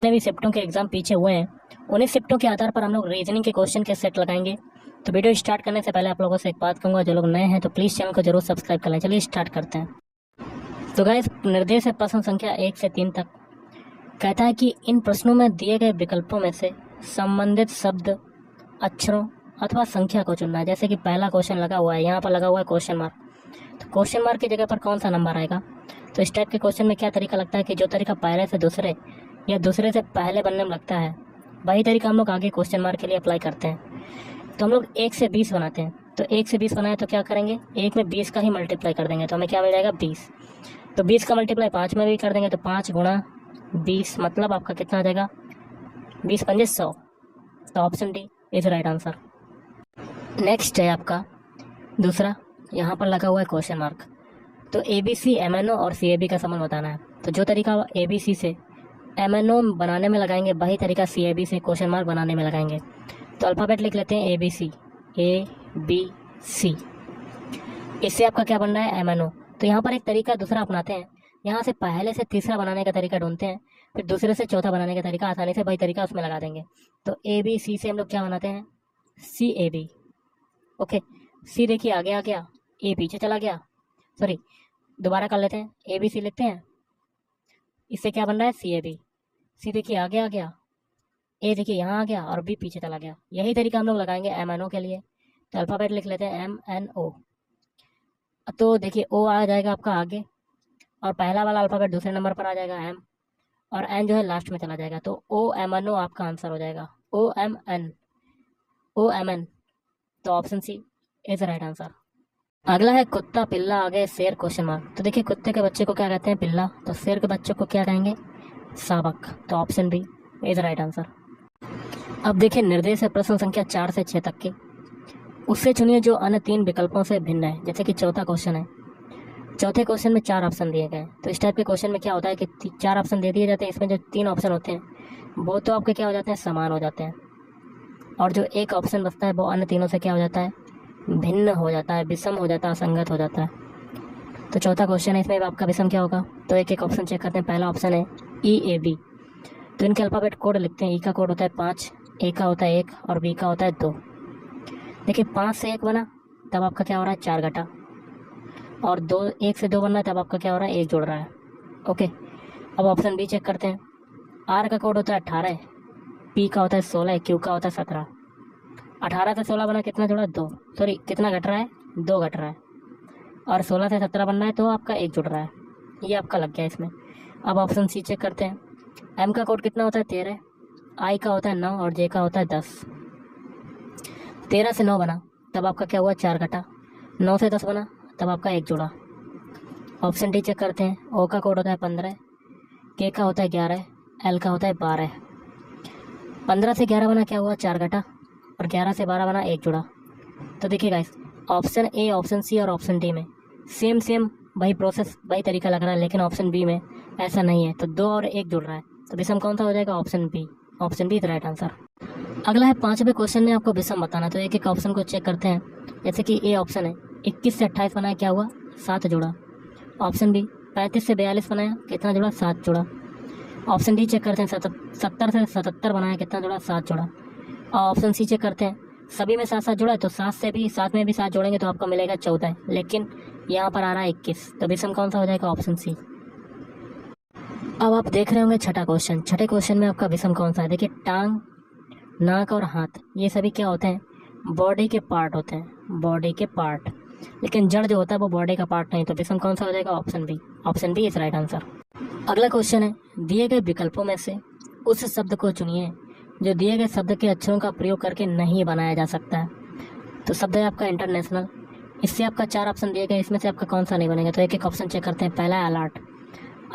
जितने भी शिफ्टों के एग्जाम पीछे हुए हैं उन्हीं शिफ्टों के आधार पर हम लोग रीजनिंग के क्वेश्चन के सेट लगाएंगे। तो वीडियो स्टार्ट करने से पहले आप लोगों से एक बात कहूँगा, जो लोग नए हैं तो प्लीज़ चैनल को जरूर सब्सक्राइब कर लें। चलिए स्टार्ट करते हैं। तो गाइस, निर्देश है प्रश्न संख्या 1 से 3 तक। कहता है कि इन प्रश्नों में दिए गए विकल्पों में से संबंधित शब्द, अक्षरों अथवा संख्या को चुनना है। जैसे कि पहला क्वेश्चन लगा हुआ है, यहाँ पर लगा हुआ है क्वेश्चन मार्क, तो क्वेश्चन मार्क की जगह पर कौन सा नंबर आएगा। तो इस टाइप के क्वेश्चन में क्या तरीका लगता है कि जो तरीका पहले से दूसरे या दूसरे से पहले बनने में लगता है, वही तरीका हम लोग आगे क्वेश्चन मार्क के लिए अप्लाई करते हैं। तो हम लोग 1 से 20 बनाते हैं। तो 1 से 20 बनाए तो क्या करेंगे, 1 में 20 का ही मल्टीप्लाई कर देंगे, तो हमें क्या मिल जाएगा 20। तो 20 का मल्टीप्लाई 5 में भी कर देंगे, तो 5 गुणा 20 मतलब आपका कितना आ जाएगा, 20 पंजे 100। तो option D is right answer. Next है आपका दूसरा, यहाँ पर लगा हुआ है क्वेश्चन मार्क। तो ABC, MNO और CAB का संबंध बताना है। तो जो तरीका ABC से MNO बनाने में लगाएंगे, वही तरीका CAB से क्वेश्चन मार्क बनाने में लगाएंगे। तो अल्फ़ाबेट लिख लेते हैं ABC, ABC। इससे आपका क्या बन रहा है, MNO। तो यहाँ पर एक तरीका दूसरा अपनाते हैं, यहाँ से पहले से तीसरा बनाने का तरीका ढूंढते हैं, फिर दूसरे से चौथा बनाने का तरीका, आसानी से वही तरीका उसमें लगा देंगे। तो ABC से हम लोग क्या बनाते हैं, CAB। ओके, C देखिए आगे आ गया, A पीछे चला गया, सॉरी दोबारा कर लेते हैं, ABC लिखते हैं, इससे क्या बन रहा है CAB। C देखिए आगे आ गया, A देखिए यहाँ आ गया और B पीछे चला गया। यही तरीका हम लोग लगाएंगे MNO के लिए। तो अल्फ़ाबेट लिख लेते हैं MNO। तो देखिए O आ जाएगा आपका आगे, और पहला वाला अल्फ़ाबेट दूसरे नंबर पर आ जाएगा M, और N जो है लास्ट में चला जाएगा। तो OMNO आपका आंसर हो जाएगा, OMN। तो option C is right answer. अगला है कुत्ता, पिल्ला, आगे शेर, क्वेश्चन मार्क। तो देखिए कुत्ते के बच्चे को क्या कहते हैं, पिल्ला। तो शेर के बच्चों को क्या कहेंगे, शावक। तो option B is right answer. अब देखिए निर्देश है प्रश्न संख्या 4 से 6 तक की। उससे चुनिए जो अन्य 3 विकल्पों से भिन्न है। जैसे कि चौथा क्वेश्चन है, चौथे क्वेश्चन में 4 ऑप्शन दिए गए। तो इस टाइप के क्वेश्चन में क्या होता है कि 4 ऑप्शन दे दिए जाते हैं, इसमें जो 3 ऑप्शन होते हैं वो तो आपके क्या हो जाते हैं, समान हो जाते हैं, और जो एक ऑप्शन बचता है वो अन्य तीनों से क्या हो जाता है, भिन्न हो जाता है, विषम हो जाता है, असंगत हो जाता है। तो चौथा क्वेश्चन है, इसमें आपका विषम क्या होगा। तो एक एक ऑप्शन चेक करते हैं। पहला ऑप्शन है EAB। तो इनके अल्फ़ाबेट कोड लिखते हैं। E का कोड होता है 5, A का होता है 1 और B का होता है 2। देखिए 5 से 1 बना तब आपका क्या हो रहा है, 4 घटा, और 1 से 2 बनना है तब आपका क्या हो रहा है, 1 जुड़ रहा है। ओके, अब ऑप्शन बी चेक करते हैं। R का कोड होता है 18, P का होता है 16, Q का होता है 17। 18 से 16 बना, कितना जुड़ा, 2, सॉरी कितना घट रहा है, 2 घट रहा है, और 16 से 17 बनना है तो आपका 1 जुड़ रहा है। ये आपका लग गया इसमें। अब ऑप्शन सी चेक करते हैं। M का कोड कितना होता है, 13, I का होता है 9 और J का होता है 10। 13 से 9 बना तब आपका क्या हुआ, 4 घटा, 9 से 10 बना तब आपका 1 जुड़ा। ऑप्शन डी चेक करते हैं। O का कोड होता है 15, K का होता है 11, L का होता है 12। 15 से 11 बना, क्या हुआ, 4 घटा, और 11 से 12 बना, 1 जुड़ा। तो देखिए guys, option A, option C और ऑप्शन डी में सेम वही प्रोसेस, वही तरीका लग रहा है, लेकिन ऑप्शन बी में ऐसा नहीं है। तो 2 और 1 जुड़ रहा है, तो विषम कौन सा हो जाएगा, option B. Option B is right answer. अगला है 5वें क्वेश्चन में आपको विषम बताना। तो एक एक ऑप्शन को चेक करते हैं। जैसे कि ए ऑप्शन है, 21 से 28 बनाया, क्या हुआ, 7 जुड़ा। ऑप्शन बी 35 से 42 बनाया, कितना जुड़ा, 7 जुड़ा। ऑप्शन डी चेक करते हैं। 70 से 77 बनाया, कितना जुड़ा, 7 जुड़ा। और ऑप्शन सी चेक करते हैं। सभी में 7 7 जुड़ा है, तो 7 में भी 7 जोड़ेंगे तो आपको मिलेगा 14, लेकिन यहाँ पर आ रहा है 21। तो विषम कौन सा हो जाएगा, ऑप्शन सी। अब आप देख रहे होंगे छठा क्वेश्चन। छठे क्वेश्चन में आपका विषम कौन सा है। देखिए टांग, नाक और हाथ, ये सभी क्या होते हैं, बॉडी के पार्ट होते हैं, बॉडी के पार्ट, लेकिन जड़ जो होता है वो बॉडी का पार्ट नहीं। तो विषम कौन सा हो जाएगा, option B. Option B is right answer. अगला क्वेश्चन है, दिए गए विकल्पों में से उस शब्द को चुनिए जो दिए गए शब्द के अक्षरों का प्रयोग करके नहीं बनाया जा सकता है। तो शब्द है आपका इंटरनेशनल। इससे आपका 4 ऑप्शन दिए गए, इसमें से आपका कौन सा नहीं बनेगा। तो एक एक ऑप्शन चेक करते हैं। पहला है अलर्ट।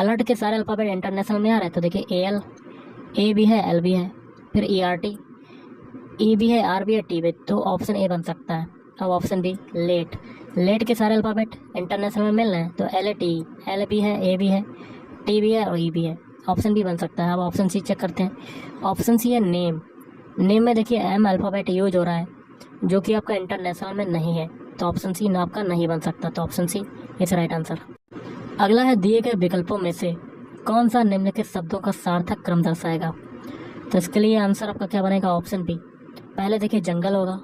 अलर्ट के सारे अल्फ़ाबेट इंटरनेशनल में आ रहे हैं। तो देखिए AL, A भी है, L भी है, फिर ERT, E भी है, R भी है, T भी। तो ऑप्शन ए बन सकता है। अब ऑप्शन बी लेट। लेट के सारे अल्फ़ाबेट इंटरनेशनल में मिल रहे हैं, तो LATE, L भी है, A भी है, T भी है और E भी है। ऑप्शन बी बन सकता है। अब ऑप्शन सी चेक करते हैं। ऑप्शन सी है नेम। नेम में देखिए M अल्फ़ाबेट यूज हो रहा है, जो कि आपका इंटरनेशनल में नहीं है। तो ऑप्शन सी आपका नहीं बन सकता। तो option C is right answer. अगला है दिए गए विकल्पों में से कौन सा निम्नलिखित शब्दों का सार्थक क्रम दर्शाएगा? तो इसके लिए आंसर आपका क्या बनेगा? Option B. पहले देखिए जंगल होगा,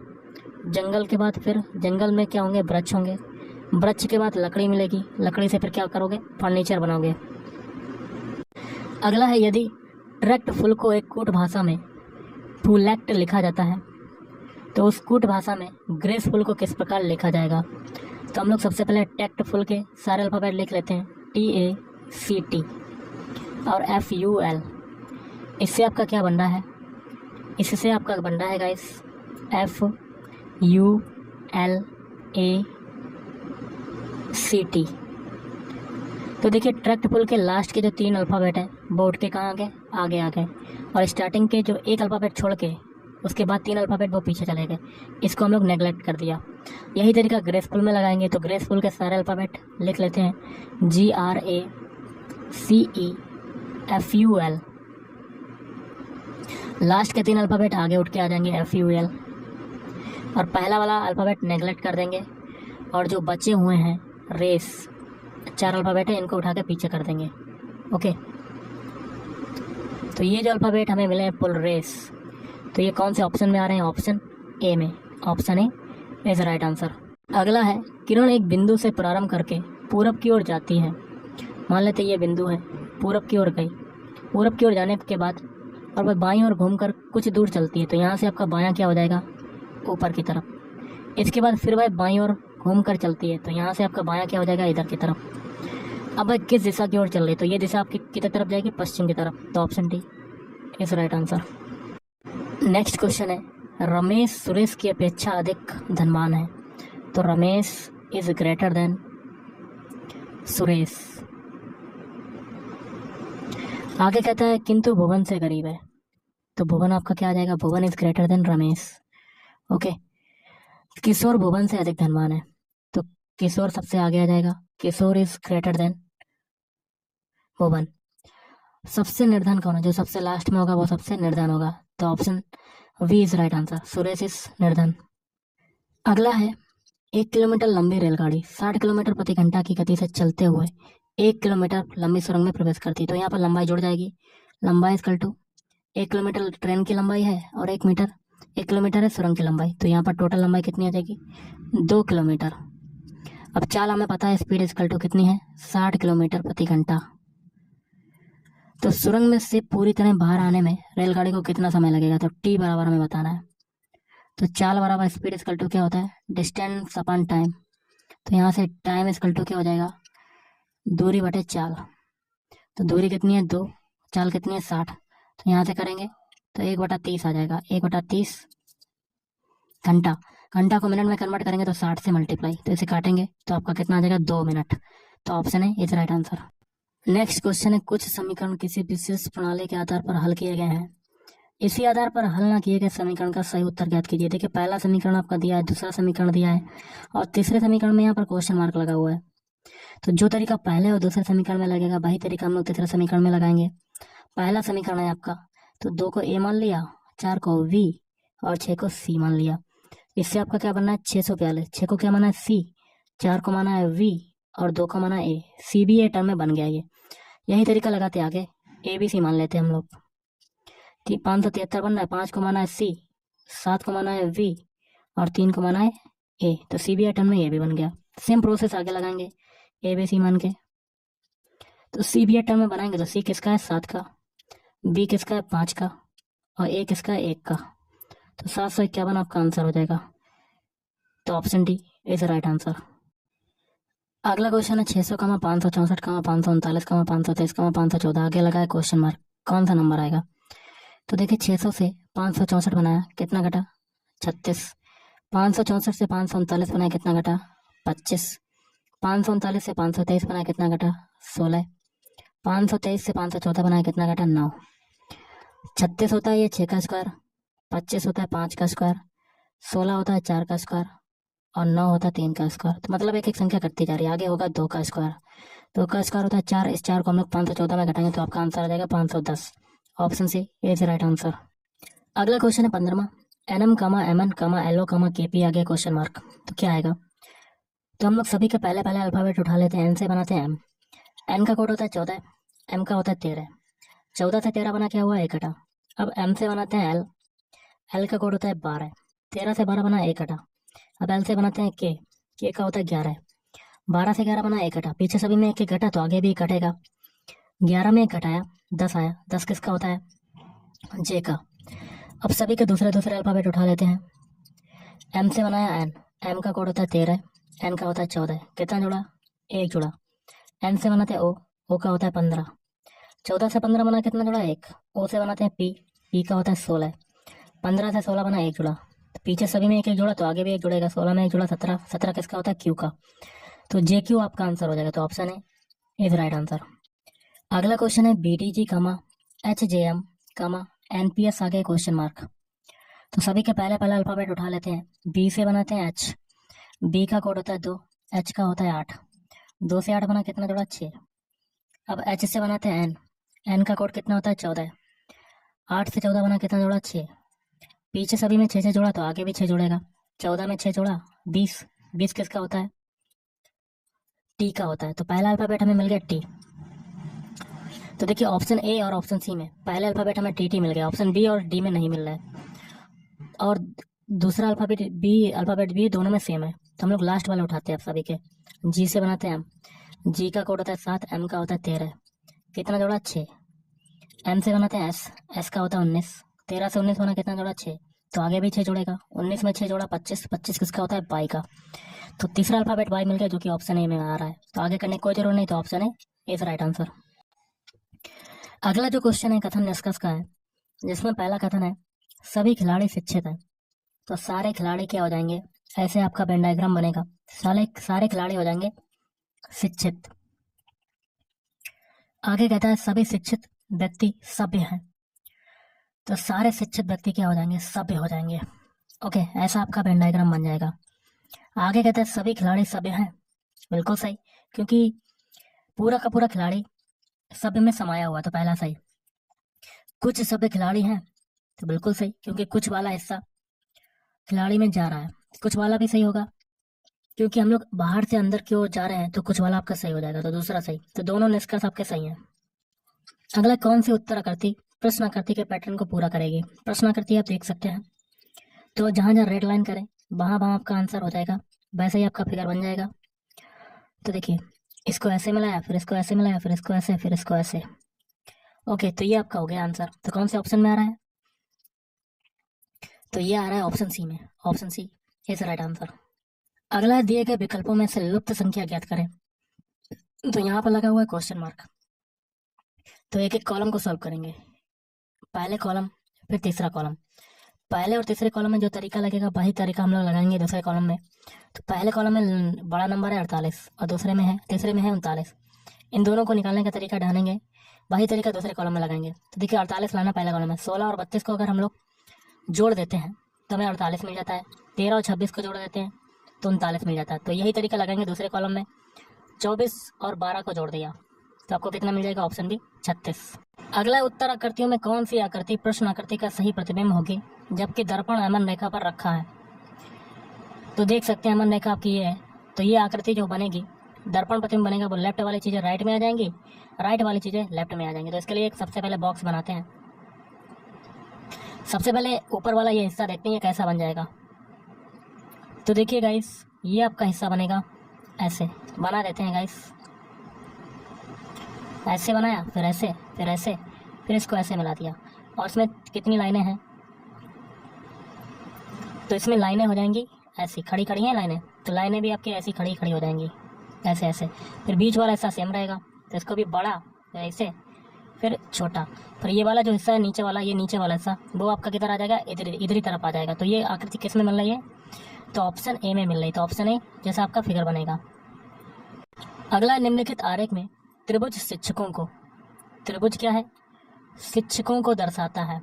जंगल के बाद फिर जंगल में क्या होंगे? वृक्ष होंगे, वृक्ष के बाद लकड़ी मिलेगी, लकड़ी से फिर क्या करोगे? फर्नीचर बनाओगे। अगला है, यदि ट्रैक्ट फुल को एक कूट भाषा में फुलेक्ट लिखा जाता है तो उस कूट भाषा में ग्रेसफुल को किस प्रकार लिखा जाएगा? तो हम लोग सबसे पहले टैक्टफुल के सारे अल्फ़ाबेट लिख लेते हैं, TACT और FUL। इससे आपका क्या बन रहा है? इससे आपका बन रहा है गाइस FULACT। तो देखिए ट्रैक्टफुल के लास्ट के जो 3 अल्फ़ाबेट हैं वो उठ के कहाँ आ गए? आगे आ गए, और स्टार्टिंग के जो एक अल्फ़ाबेट छोड़ के उसके बाद 3 अल्फ़ाबेट वो पीछे चले गए। इसको हम लोग नेगलेक्ट कर दिया। यही तरीका ग्रेसफुल में लगाएंगे। तो ग्रेसफुल के सारे अल्फ़ाबेट लिख लेते हैं, GRACEFUL। लास्ट के 3 अल्फ़ाबेट आगे उठ के आ जाएंगे, FUL, और पहला वाला अल्फ़ाबेट नेगलेक्ट कर देंगे, और जो बचे हुए हैं रेस 4 अल्फ़ाबेट है इनको उठा के पीछे कर देंगे। ओके, तो ये जो अल्फ़ाबेट हमें मिले हैं पुल रेस, तो ये कौन से ऑप्शन में आ रहे हैं? ऑप्शन ए में। Option A is right answer. अगला है, किरण एक बिंदु से प्रारंभ करके पूरब की ओर जाती है। मान लेते ये बिंदु है, पूरब की ओर गई, पूरब की ओर जाने के बाद और वह बाईं ओर घूमकर कुछ दूर चलती है, तो यहाँ से आपका बायां क्या हो जाएगा? ऊपर की तरफ। इसके बाद फिर वह बाईं ओर घूम कर चलती है, तो यहाँ से आपका बायां क्या हो जाएगा? इधर की तरफ। अब वह किस दिशा की ओर चल रही है? तो ये दिशा आपकी किधर तरफ जाएगी? पश्चिम की तरफ। तो option D is right answer. Next question है, रमेश सुरेश की अपेक्षा अधिक धनवान है। तो Ramesh is greater then Suresh. आगे कहता है किंतु भुवन से गरीब है। तो भुवन आपका क्या आ जाएगा? Bhuvan is greater than Ramesh. Okay, Kishore Bhuvan से अधिक धनवान है, तो किशोर सबसे आगे आ जाएगा। किशोर इज ग्रेटर देन भुवन। सबसे निर्धन कौन है? जो सबसे लास्ट में होगा वो सबसे निर्धन होगा। तो option B is right answer, Suresh is निर्धन। अगला है, 1 किलोमीटर लंबी रेलगाड़ी 60 किलोमीटर प्रति घंटा की गति से चलते हुए 1 किलोमीटर लंबी सुरंग में प्रवेश करती है। तो यहाँ पर लंबाई जुड़ जाएगी। लंबाई इज टू 1 किलोमीटर ट्रेन की लंबाई है और 1 किलोमीटर है सुरंग की लंबाई। तो यहाँ पर टोटल लंबाई कितनी आ जाएगी? 2 किलोमीटर। अब चाल हमें पता है, स्पीड इज टू कितनी है? 60 किलोमीटर प्रति घंटा। तो सुरंग में से पूरी तरह बाहर आने में रेलगाड़ी को कितना समय लगेगा? तो टी बराबर हमें बताना है। तो चाल बराबर स्पीड इज टू क्या होता है? Distance upon time. तो यहाँ से टाइम इज टू क्या हो जाएगा? दूरी बटे चाल। तो दूरी कितनी है? 2, चाल कितनी है? 60। तो यहाँ से करेंगे तो 1/30 आ जाएगा। 1/30 घंटा। घंटा को मिनट में कन्वर्ट करेंगे तो 60 से मल्टीप्लाई, तो इसे काटेंगे तो आपका कितना आ जाएगा? 2 मिनट। तो ऑप्शन है is right answer. Next question है, कुछ समीकरण किसी विशेष प्रणाली के आधार पर हल किए गए हैं। इसी आधार पर हल ना किए गए समीकरण का सही उत्तर ज्ञात कीजिए। देखिए पहला समीकरण आपका दिया है, दूसरा समीकरण दिया है, और तीसरे समीकरण में यहाँ पर क्वेश्चन मार्क लगा हुआ है। तो जो तरीका पहले और दूसरे समीकरण में लगेगा वही तरीका हम लोग तीसरे समीकरण में लगाएंगे। पहला समीकरण है आपका, तो 2 को ए मान लिया, 4 को वी और 6 को सी मान लिया। इससे आपका क्या बनना है? 642। 6 को क्या माना है? सी, 4 को माना है वी और 2 को माना है ए। सी भी ए टर्म में बन गया ये। यही तरीका लगाते आगे ए बी सी मान लेते हैं हम लोग। 573 बन रहा है। 5 को माना है सी, 7 को माना है वी और 3 को माना है ए। तो सी बी टर्म में ए भी बन गया। सेम प्रोसेस आगे लगाएंगे ए बी सी मान के। तो सी बी टर्म में बनाएंगे तो सी किसका है? 7 का, बी किसका है? 5 का, और ए किसका है? 1 का। तो 751 आपका आंसर हो जाएगा। तो option D is right answer. अगला क्वेश्चन है 600, 564, 539, 523, 514। आगे लगा है क्वेश्चन मार्क, कौन सा नंबर आएगा? तो देखिए 600 से 564 बनाया, कितना घटा? 36। 564 से 539 बनाया, कितना घटा? 25। 539 से 523 बनाया, कितना घटा? 16। 523 से 514 बनाया, कितना घटा? 9। 36 होता है ये 6 का स्क्वायर, 25 होता है 5 का स्क्वायर, 16 होता है 4 का स्क्वायर और 9 होता है 3 का स्क्वायर। तो मतलब एक एक संख्या कटती जा रही है। आगे होगा 2 का स्क्वायर। 2 का स्क्वायर होता है 4। इस 4 को हम लोग 514 में घटाएंगे तो आपका आंसर आ जाएगा 510। Option C is right answer. अगला क्वेश्चन है 15वां, एनएम एमएन एलओ केपी आगे क्वेश्चन मार्क। तो क्या आएगा? तो हम लोग सभी के पहले पहले अल्फाबेट उठा लेते हैं, एन से बनाते हैं एम। एन का कोड होता है 14, एम का होता है 13, 14 से 13 बना क्या हुआ 1 घटा। अब एम से बनाते हैं एल, एल का कोड होता है 12, 13 से 12 बना 1 घटा। अब एल से बनाते हैं के का होता है 11, 12 से 11 बना 1 घटा। पीछे सभी में 1 1 घटा तो आगे भी 1 घटेगा। 11 में 1 घटाया 10 आया, 10 किसका होता है जे का। अब सभी के दूसरे दूसरे अल्फाबेट उठा लेते हैं। एम से बनाया एन, एम का कोड होता है 13, एन का होता है 14, कितना जुड़ा 1 जुड़ा। एन से बनाते हैं ओ का होता है 15, 14 से 15 बना कितना जुड़ा 1। ओ से बनाते हैं पी का होता है 16, 15 से 16 बना 1 जुड़ा। तो पीछे सभी में 1 1 जुड़ा तो आगे भी 1 जुड़ेगा। 16 में 1 जुड़ा 17, 17 किसका होता है क्यू का। तो जे क्यू आपका आंसर हो जाएगा। तो option A is right answer. अगला क्वेश्चन है BDG HJM NPS आगे क्वेश्चन मार्क। तो सभी के पहले पहले अल्फाबेट उठा लेते हैं। बी से बनाते हैं एच, बी का कोड होता है 2, एच का होता है 8, 2 से 8 बना कितना जुड़ा 6। अब एच से बनाते हैं एन, एन का कोड कितना होता है 14, 8 से 14 बना कितना जुड़ा 6। पीछे सभी में 6 6 जोड़ा तो आगे भी 6 जुड़ेगा। 14 में 6 जोड़ा 20, 20 किसका होता है टी का होता है। तो पहला अल्फाबेट हमें मिल गया टी। तो देखिए ऑप्शन ए और ऑप्शन सी में पहले अल्फाबेट हमें टी मिल गया, ऑप्शन बी और डी में नहीं मिल रहा है। और दूसरा अल्फाबेट बी दोनों में सेम है। तो हम लोग लास्ट वाला उठाते हैं आप सभी के। जी से बनाते हैं एम, जी का कोड होता है 7, एम का होता है 13, कितना जोड़ा 6। एम से बनाते हैं एस, एस का होता है 19, 13 से 19 बना कितना जोड़ा 6। तो आगे भी 6 जोड़ेगा, 19 में 6 जोड़ा 25, 25 किसका होता है बाई का। तो तीसरा अल्फाबेट बाई मिल गया जो कि ऑप्शन ए में आ रहा है। तो आगे करने की कोई जरूरत नहीं, तो option A is right answer. अगला जो क्वेश्चन है कथन निष्कर्ष का है, जिसमें पहला कथन है सभी खिलाड़ी शिक्षित हैं। तो सारे खिलाड़ी क्या हो जाएंगे, ऐसे आपका वेन डायग्राम बनेगा। सारे खिलाड़ी हो जाएंगे शिक्षित। आगे कहता है सभी शिक्षित व्यक्ति सभ्य हैं। तो सारे शिक्षित व्यक्ति क्या हो जाएंगे सभ्य हो जाएंगे। ओके, ऐसा आपका वेन डायग्राम बन जाएगा। आगे कहता है सभी खिलाड़ी सभ्य हैं, बिल्कुल सही, क्योंकि पूरा का पूरा खिलाड़ी सभ्य में समाया हुआ। तो पहला सही। कुछ सभ्य खिलाड़ी हैं, तो बिल्कुल सही, क्योंकि कुछ वाला हिस्सा खिलाड़ी में जा रहा है। कुछ वाला भी सही होगा, क्योंकि हम लोग बाहर से अंदर की ओर जा रहे हैं, तो कुछ वाला आपका सही हो जाएगा। तो दूसरा सही। तो दोनों निष्कर्ष आपके सही हैं। अगला कौन सी उत्तर आकृति प्रश्न आकृति के पैटर्न को पूरा करेगी। प्रश्न आकृति आप देख सकते हैं। तो जहां जहां रेड लाइन करें वहां वहां आपका आंसर हो जाएगा, वैसे ही आपका फिगर बन जाएगा। तो देखिए इसको ऐसे मिलाया, फिर इसको ऐसे मिलाया, फिर इसको ऐसे, फिर इसको ऐसे। ओके, तो ये आपका हो गया आंसर। तो कौन से ऑप्शन में आ रहा है, तो ये आ रहा है ऑप्शन सी में। Option C is right answer. अगला है दिए गए विकल्पों में से लुप्त संख्या ज्ञात करें। तो यहाँ पर लगा हुआ है क्वेश्चन मार्क। तो एक एक कॉलम को सॉल्व करेंगे। पहले कॉलम फिर तीसरा कॉलम। पहले और तीसरे कॉलम में जो तरीका लगेगा वही तरीका हम लोग लगाएंगे दूसरे कॉलम में। तो पहले कॉलम में बड़ा नंबर है 48 और तीसरे में है 39। इन दोनों को निकालने का तरीका ढालेंगे, वही तरीका दूसरे कॉलम में लगाएंगे। तो देखिए 48 लाना पहले कॉलम में, 16 और 32 को अगर हम लोग जोड़ देते हैं तो हमें 48 मिल जाता है। 13 और 26 को जोड़ देते हैं तो 39 मिल जाता है। तो यही तरीका लगाएंगे दूसरे कॉलम में। 24 और 12 को जोड़ दिया तो आपको कितना मिल जाएगा, ऑप्शन बी 36। अगला उत्तर आकृतियों में कौन सी आकृति प्रश्न आकृति का सही प्रतिबिंब होगी जबकि दर्पण अमन रेखा पर रखा है। तो देख सकते हैं अमन रेखा आपकी ये है, तो ये आकृति जो बनेगी दर्पण प्रतिबिंब बनेगा वो लेफ्ट वाली चीजें राइट में आ जाएंगी, राइट वाली चीजें लेफ्ट में आ जाएंगी। तो इसके लिए एक सबसे पहले बॉक्स बनाते हैं। सबसे पहले ऊपर वाला ये हिस्सा देखते हैं कैसा बन जाएगा। तो देखिए गाइस ये आपका हिस्सा बनेगा, ऐसे बना देते हैं गाइस। ऐसे बनाया, फिर ऐसे, फिर ऐसे, फिर इसको ऐसे मिला दिया। और इसमें कितनी लाइनें हैं, तो इसमें लाइनें हो जाएंगी ऐसी खड़ी खड़ी हैं लाइनें, तो लाइनें भी आपकी ऐसी खड़ी खड़ी हो जाएंगी ऐसे ऐसे। फिर बीच वाला हिस्सा सेम रहेगा, तो इसको भी बड़ा, फिर ऐसे, फिर छोटा। फिर ये वाला जो हिस्सा है नीचे वाला, ये नीचे वाला हिस्सा वो आपका किधर आ जाएगा, इधर इधर ही तरफ आ जाएगा। तो ये आकृति किस में मिल रही है, तो ऑप्शन ए में मिल रही है। तो ऑप्शन ए जैसा आपका फिगर बनेगा। अगला निम्नलिखित आरेख में त्रिभुज शिक्षकों को, त्रिभुज क्या है, शिक्षकों को दर्शाता है।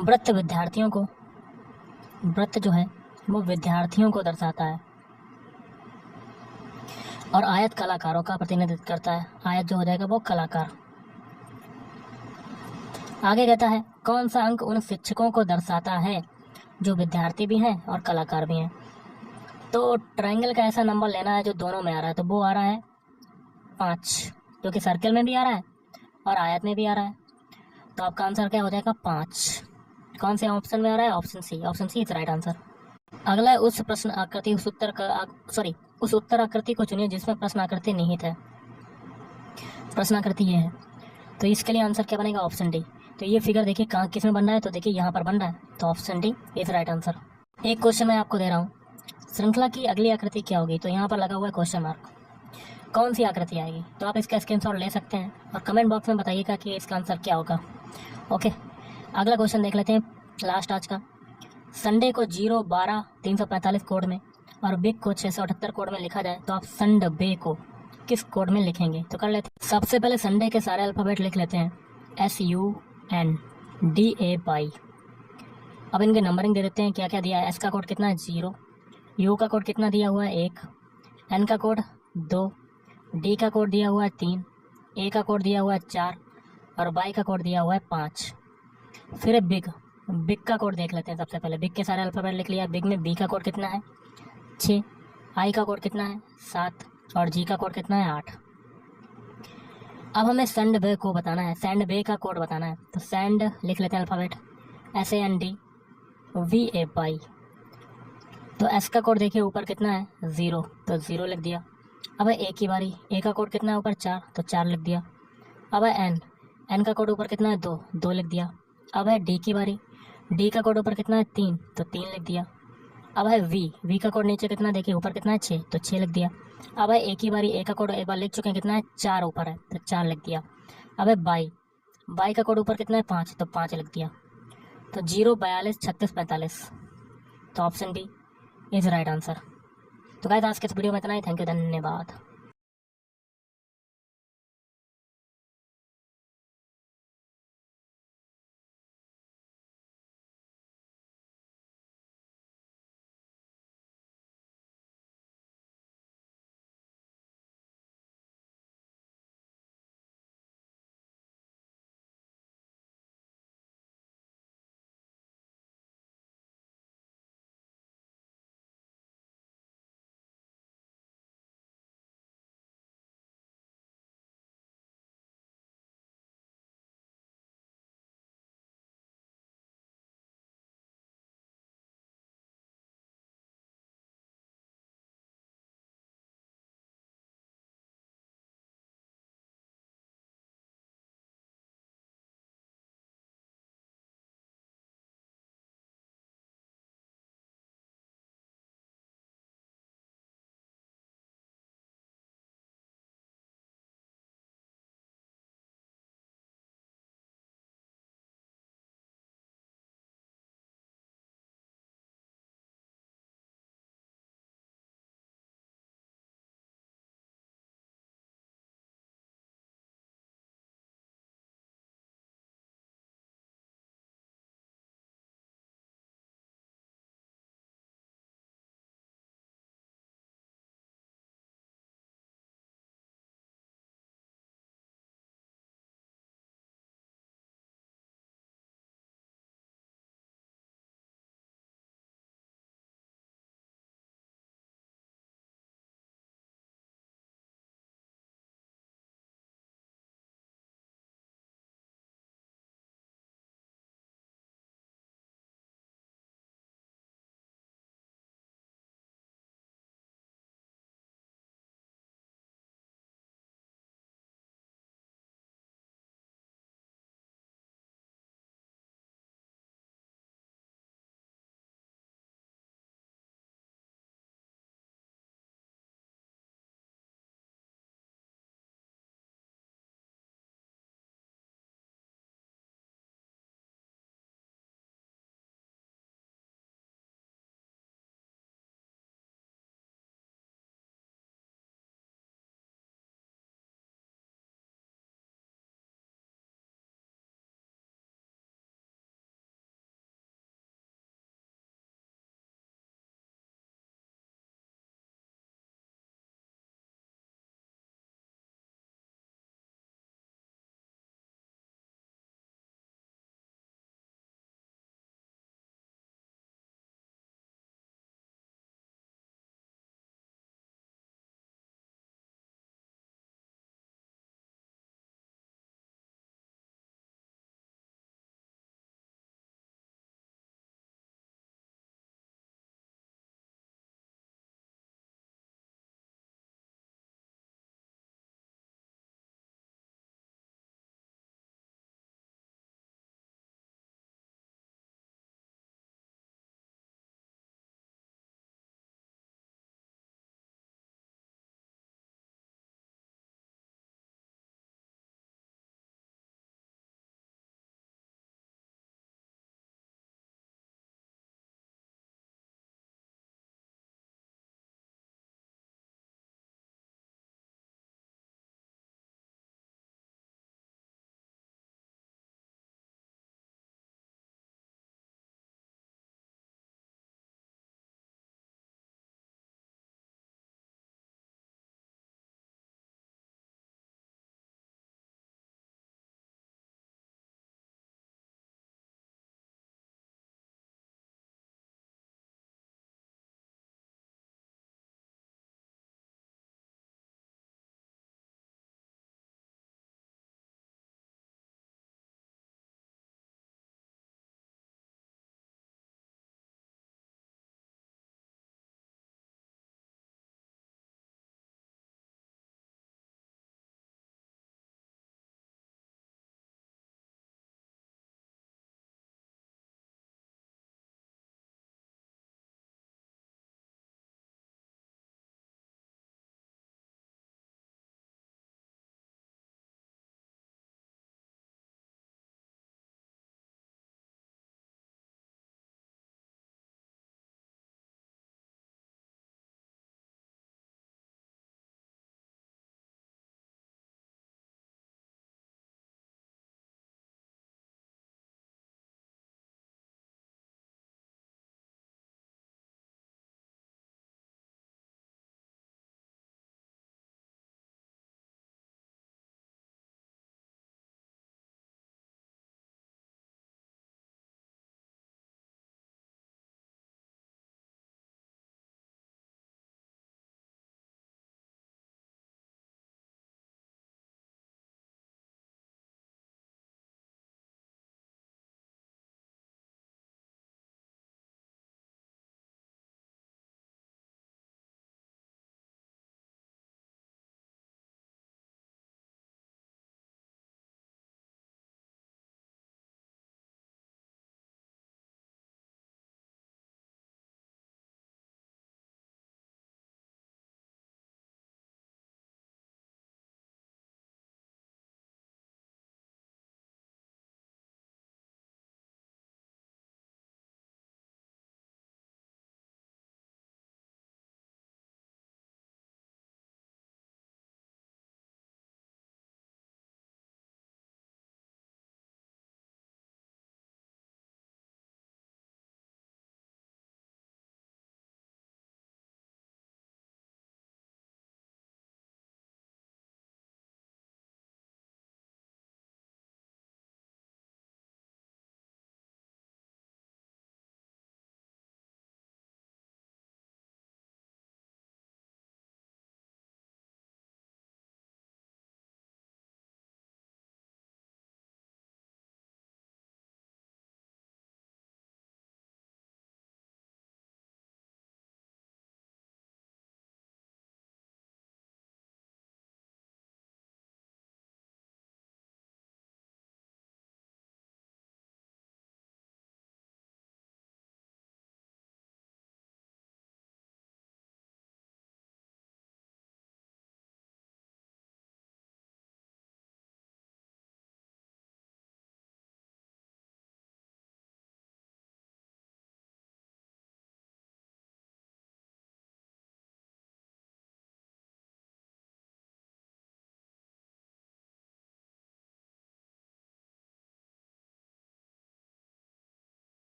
वृत्त विद्यार्थियों को, वृत्त जो है वो विद्यार्थियों को दर्शाता है। और आयत कलाकारों का प्रतिनिधित्व करता है। आयत जो हो जाएगा वो कलाकार। आगे कहता है कौन सा अंक उन शिक्षकों को दर्शाता है जो विद्यार्थी भी हैं और कलाकार भी हैं। तो ट्रायंगल का ऐसा नंबर लेना है जो दोनों में आ रहा है, तो वो आ रहा है 5। क्योंकि सर्कल में भी आ रहा है और आयत में भी आ रहा है। तो आपका आंसर क्या हो जाएगा 5। कौन से ऑप्शन में आ रहा है? Option C. Option C is right answer. अगला है उस प्रश्न आकृति उस उत्तर आकृति को चुनिए जिसमें प्रश्न आकृति निहित है। प्रश्न आकृति ये है, तो इसके लिए आंसर क्या बनेगा? Option D. तो ये फिगर देखिए कहाँ किस में बन रहा है, तो देखिए यहाँ पर बन रहा है, तो option D is right answer. एक क्वेश्चन मैं आपको दे रहा हूँ, श्रृंखला की अगली आकृति क्या होगी? तो यहाँ पर लगा हुआ है क्वेश्चन मार्क। कौन सी आकृति आएगी? तो आप इसका स्क्रीनशॉट ले सकते हैं और कमेंट बॉक्स में बताइएगा कि इसका आंसर क्या होगा। ओके, अगला क्वेश्चन देख लेते हैं, लास्ट आज का। संडे को 0-12-345 कोड में और बिग को 678 कोड में लिखा जाए तो आप संडे को किस कोड में लिखेंगे? तो कर लेते हैं। सबसे पहले संडे के सारे अल्फ़ाबेट लिख लेते हैं, SUNDAY। अब इनके नंबरिंग दे देते हैं, क्या क्या दिया है। एस का कोड कितना है? 0। यू का कोड कितना दिया हुआ है? 1। एन का कोड 2। डी का कोड दिया हुआ है 3। ए का कोड दिया हुआ है 4 और वाई का कोड दिया हुआ है 5। फिर है बिग का कोड देख लेते हैं। सबसे पहले बिग के सारे अल्फ़ाबेट लिख लिया। बिग में बी का कोड कितना है? 6। आई का कोड कितना है? 7 और जी का कोड कितना है? 8। अब हमें सैंडबे को बताना है, सैंडबे का कोड बताना है। तो सैंड लिख लेते हैं अल्फ़ाबेट, SANDVAY। तो एस का कोड देखिए ऊपर कितना है? 0, तो 0 लिख दिया। अब है ए की बारी। ए का कोड कितना है ऊपर? 4, तो 4 लिख दिया। अब है एन का कोड ऊपर कितना है? 2 लिख दिया। अब है डी की बारी। डी का कोड ऊपर कितना है? 3, तो 3 लिख दिया। अब है वी का कोड नीचे कितना देखिए ऊपर कितना है? 6, तो 6 लिख दिया। अब है ए की बारी। ए का कोड एक बार लिख चुके हैं, कितना है? 4 ऊपर है, तो 4 लिख दिया। अब है बाई का कोड ऊपर कितना है? 5, तो 5 लिख दिया। तो 0, 42, 36, 45, तो option B is right answer. तो गाइस आज के इस वीडियो में इतना ही। थैंक यू, धन्यवाद।